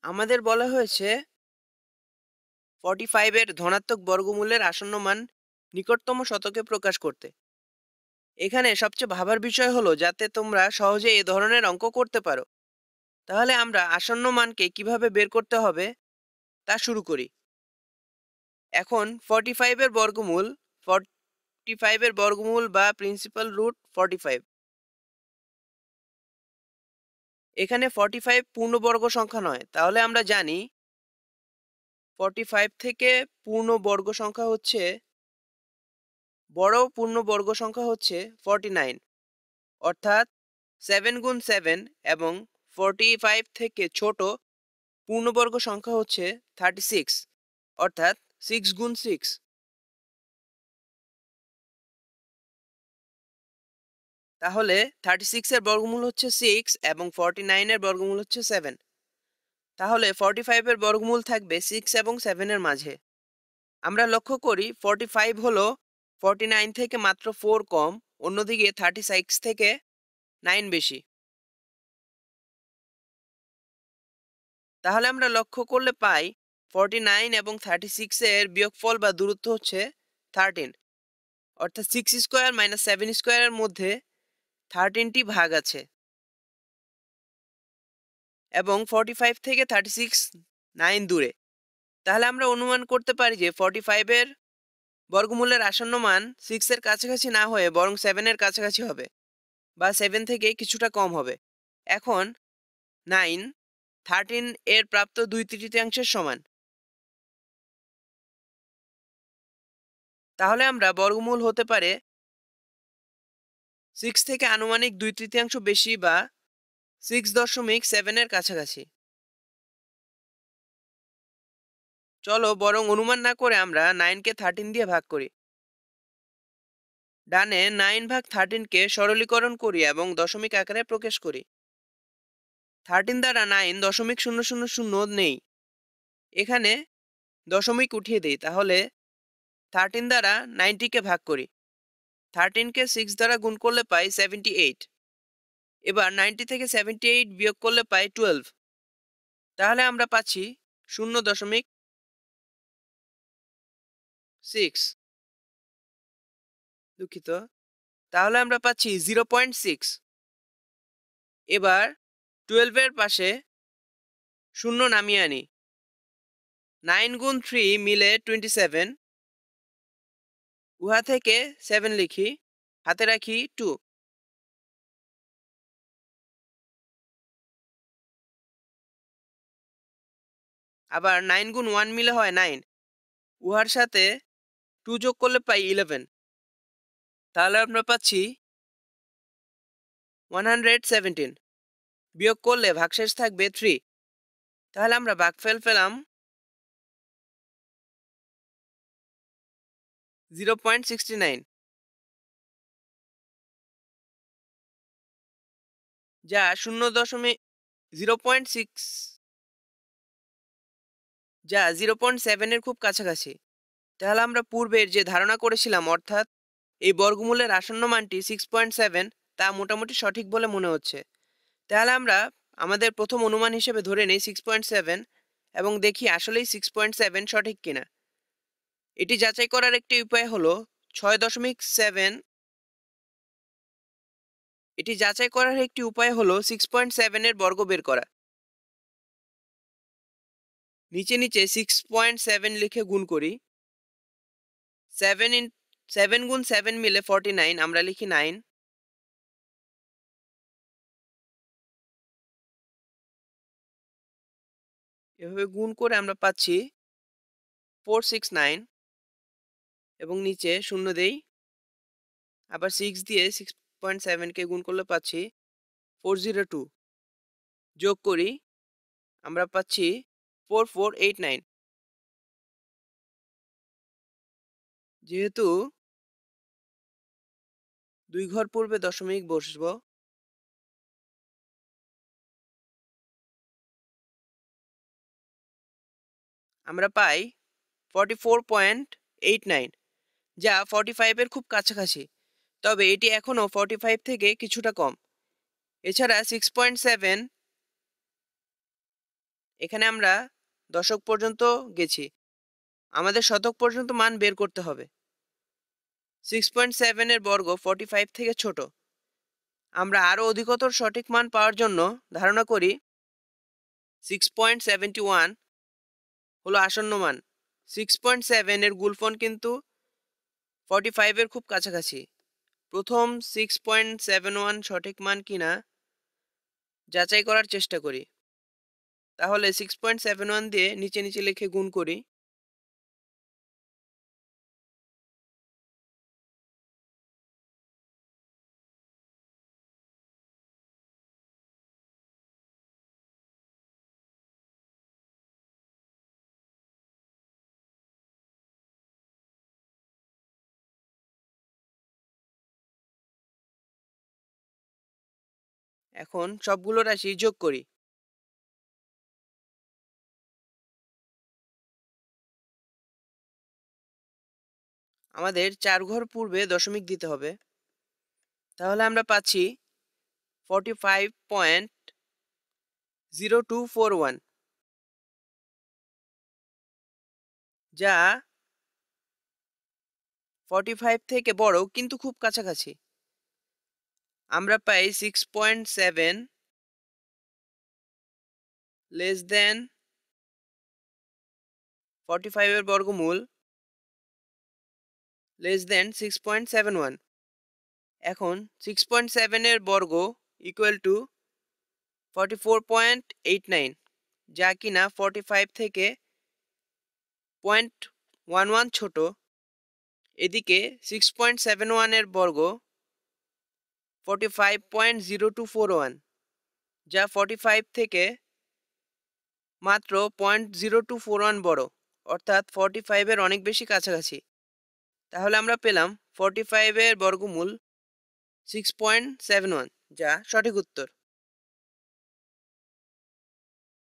আমাদের বলা হয়েছে 45 এর ধনাত্মক বর্গমূলের আসন্ন মান নিকটতম শতকে প্রকাশ করতে। এখানে সবচেয়ে ভাবার বিষয় হলো যাতে তোমরা সহজে এ ধরনের অঙ্ক করতে পারো। তাহলে আমরা আসন্ন মানকে কিভাবে বের করতে হবে তা শুরু করি। এখন 45 এর বর্গমূল 45 এর বর্গমূল বা প্রিন্সিপাল রুট 45। এখানে 45 পূর্ণবর্গ সংখ্যা নয়, তাহলে আমরা জানি 45 থেকে পূর্ণবর্গ সংখ্যা হচ্ছে বড় পূর্ণবর্গ সংখ্যা হচ্ছে 49, অর্থাৎ 7 গুণ 7, এবং 45 থেকে ছোট পূর্ণবর্গ সংখ্যা হচ্ছে 36, অর্থাৎ 6 গুণ 6। তাহলে 36 এর বর্গমূল হচ্ছে 6 এবং 49 এর বর্গমূল হচ্ছে 7। তাহলে 45 এর বর্গমূল থাকবে 6 এবং 7 এর মাঝে। আমরা লক্ষ্য করি 45 হলো 49 থেকে মাত্র 4 কম, অন্যদিকে 36 থেকে 9 বেশি। তাহলে আমরা লক্ষ্য করলে পাই 49 এবং 36 এর বিয়োগফল বা দূরত্ব হচ্ছে 13, অর্থাৎ 6 স্কোয়ার মাইনাস 7 স্কোয়ারের মধ্যে 13টি ভাগ আছে, এবং 45 থেকে 36 9 দূরে। তাহলে আমরা অনুমান করতে পারি যে 45 এর বর্গমূলের আসন্ন মান 6 এর কাছাকাছি না হয়ে বরং 7 এর কাছাকাছি হবে, বা 7 থেকে কিছুটা কম হবে। এখন 9 13 এর প্রাপ্ত 2/3 সমান। তাহলে আমরা বর্গমূল হতে পারে 6 থেকে আনুমানিক 2/3 বেশি, বা 6.7 এর কাছাকাছি। চলো বরং অনুমান না করে আমরা 9 কে 13 দিয়ে ভাগ করি। ডানে 9 ভাগ 13 কে সরলীকরণ করি এবং দশমিক আকারে প্রকাশ করি। 13 দ্বারা 9.0000 নেই, এখানে দশমিক উঠিয়ে দেই। তাহলে 13 দ্বারা 90 কে ভাগ করি। 13 কে 6 দ্বারা গুণ করলে পাই 78। এবার 90 থেকে 78 বিয়োগ করলে পাই 12। তাহলে আমরা পাচ্ছি 0.6, দুঃখিত। তাহলে আমরা পাচ্ছি 0.6। এবার 12 এর পাশে শূন্য নামিয়ে আনি। 9 গুণ 3 মিলে 27, উহা থেকে 7 লিখি, হাতে রাখি 2। আবার 9 গুণ 1 মিলে হয় 9, উহার সাথে 2 যোগ করলে পাই 11। তাহলে আমরা পাচ্ছি 117। বিয়োগ করলে ভাগশেষ থাকবে 3। তাহলে আমরা ভাগফল পেলাম 0.69, যা 0.6, যা 0.7 এর খুব কাছাকাছি। তাহলে আমরা পূর্বের যে ধারণা করেছিলাম, অর্থাৎ এই বর্গমূলের আসন্ন মানটি 6.7, তা মোটামুটি সঠিক বলে মনে হচ্ছে। তাহলে আমরা আমাদের প্রথম অনুমান হিসেবে ধরে নেই 6.7, এবং দেখি আসলেই 6.7 সঠিক কিনা। এটি যাচাই করার একটি উপায় হলো 6.7। এটি যাচাই করার একটি উপায় হলো 6.7 এর বর্গ বের করা। নিচে নিচে 6.7 লিখে গুণ করি। 7 গুণ 7 মিলে 49, আমরা লিখি 9। এভাবে গুণ করে আমরা পাচ্ছি 469, এবং নিচে শূন্য দেই। আবার 6 দিয়ে 6.7 কে গুণ করলে পাচ্ছি 402। যোগ করি, আমরা পাচ্ছি 4489। যেহেতু 2 ঘর পূর্বে দশমিক বসবো, আমরা পাই 44.89, যা 45 এর খুব কাছাকাছি। তবে এটি এখনও 45 থেকে কিছুটা কম। এছাড়া 6.7 এখানে আমরা দশক পর্যন্ত গেছি, আমাদের শতক পর্যন্ত মান বের করতে হবে। 6.7 এর বর্গ 45 থেকে ছোট। আমরা আরও অধিকতর সঠিক মান পাওয়ার জন্য ধারণা করি 6.71 হলো আসন্ন মান। 6.7 এর গুণফল কিন্তু 45 এর খুব কাছাকাছি। প্রথম 6.71 সঠিক মান কিনা যাচাই করার চেষ্টা করি। তাহলে 6.71 দিয়ে নিচে নিচে লিখে গুণ করি। এখন সবগুলো রাশি যোগ করি। আমাদের 4 ঘর পূর্বে দশমিক দিতে হবে। তাহলে আমরা পাচ্ছি 45.0241, যা 45 থেকে বড় কিন্তু খুব কাছাকাছি। আমরা পাই 6.7 লেস দেন 45 এর বর্গমূল লেস দেন 6.71। এখন 6.7 এর বর্গ ইকুয়াল টু 44.89, যা কিনা 45 থেকে 0.11 ছোট। এদিকে 6.71 এর বর্গ 45.0241, যা 45 থেকে মাত্র 0.0241 বড়, অর্থাৎ 45 এর অনেক বেশি কাছাকাছি। তাহলে আমরা পেলাম 45 এর বর্গমূল 6.71, যা সঠিক উত্তর।